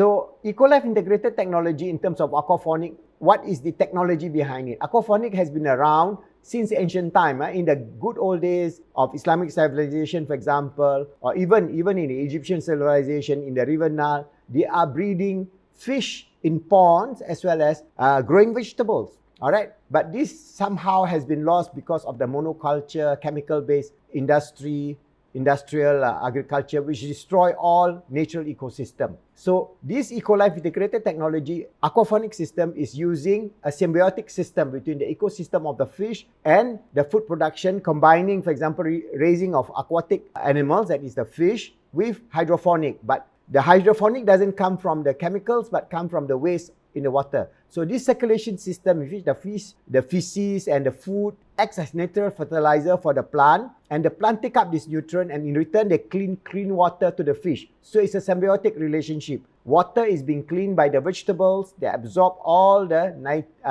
So Ecolife integrated technology in terms of aquaponic, what is the technology behind it? Aquaponic has been around since ancient time. In the good old days of Islamic civilization, for example, or even in the Egyptian civilization, in the river Nile, they are breeding fish in ponds as well as growing vegetables. All right, but this somehow has been lost because of the monoculture, chemical-based industrial agriculture, which destroy all natural ecosystem. So this Ecolife integrated technology aquaponic system is using a symbiotic system between the ecosystem of the fish and the food production, combining, for example, raising of aquatic animals, that is the fish, with hydroponic. But the hydroponic doesn't come from the chemicals, but come from the waste in the water. So this circulation system, in which the feces and the food acts as natural fertilizer for the plant, and the plant take up this nutrient, and in return they clean water to the fish. So it's a symbiotic relationship. Water is being cleaned by the vegetables. They absorb all the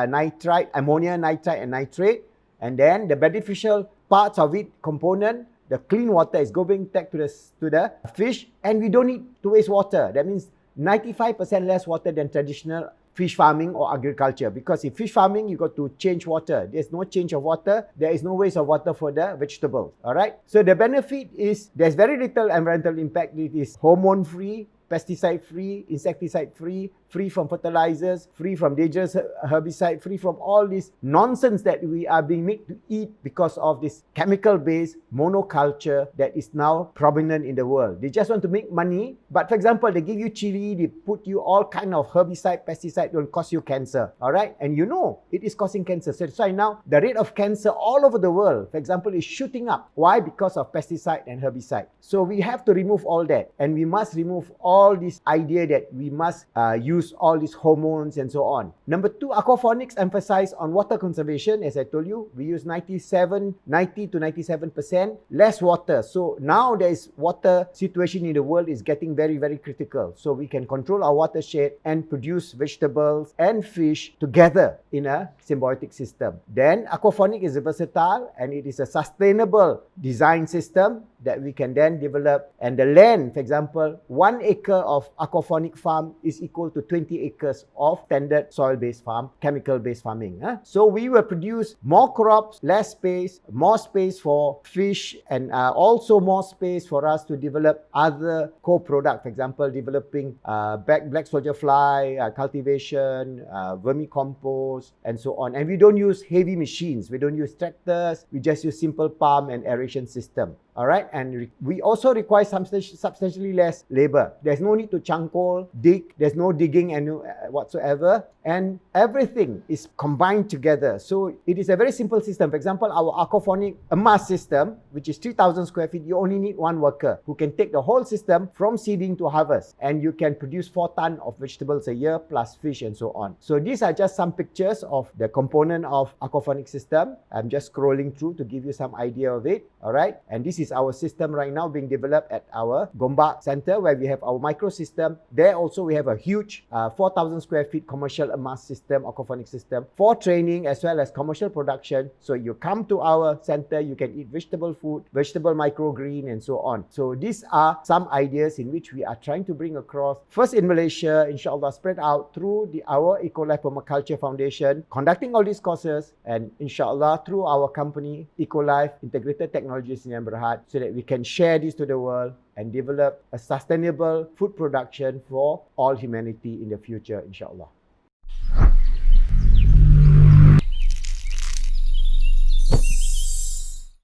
nitrite, ammonia, nitrite, and nitrate, and then the beneficial parts of it, component, the clean water is going back to the fish, and we don't need to waste water. That means 95% less water than traditional fish farming or agriculture, because in fish farming you got to change water. There's no change of water, there is no waste of water for the vegetables. All right, so the benefit is there's very little environmental impact. It is hormone free, pesticide free, insecticide free, free from fertilizers, free from dangerous herbicide, free from all this nonsense that we are being made to eat because of this chemical-based monoculture that is now prominent in the world. They just want to make money. But for example, they give you chili, they put you all kind of herbicide, pesticide, will cause you cancer. All right, and you know it is causing cancer. So that's why now the rate of cancer all over the world, for example, is shooting up. Why? Because of pesticide and herbicide. So we have to remove all that, and we must remove all this idea that we must use all these hormones and so on. Number two, aquaponics emphasize on water conservation. As I told you, we use 90 to 97% less water. So now there is water situation in the world is getting very, very critical. So we can control our watershed and produce vegetables and fish together in a symbiotic system. Then aquaponic is versatile, and it is a sustainable design system that we can then develop. And the land, for example, 1 acre of aquaponic farm is equal to 20 acres of standard soil-based farm, chemical-based farming. So we will produce more crops, less space, more space for fish, and also more space for us to develop other co-products. For example, developing black soldier fly, cultivation, vermicompost, and so on. And we don't use heavy machines. We don't use tractors. We just use simple palm and aeration system. All right, and we also require substantially less labor. There's no need to charcoal, dig. There's no digging whatsoever, and everything is combined together. So it is a very simple system. For example, our aquaponic mass system, which is 3,000 square feet, you only need one worker who can take the whole system from seeding to harvest, and you can produce 4 tons of vegetables a year plus fish and so on. So these are just some pictures of the component of aquaponic system. I'm just scrolling through to give you some idea of it. All right, and this is our system right now being developed at our Gombak Center, where we have our micro system. There also we have a huge 4,000 square feet commercial mass system, aquaponic system for training as well as commercial production. So you come to our center, you can eat vegetable food, vegetable microgreen, and so on. So these are some ideas in which we are trying to bring across, first in Malaysia, Insha'Allah spread out through our Ecolife Permaculture Foundation, conducting all these courses, and Insha'Allah through our company Ecolife Integrated Technologies in Berhad, so that we can share this to the world and develop a sustainable food production for all humanity in the future, Insha'Allah.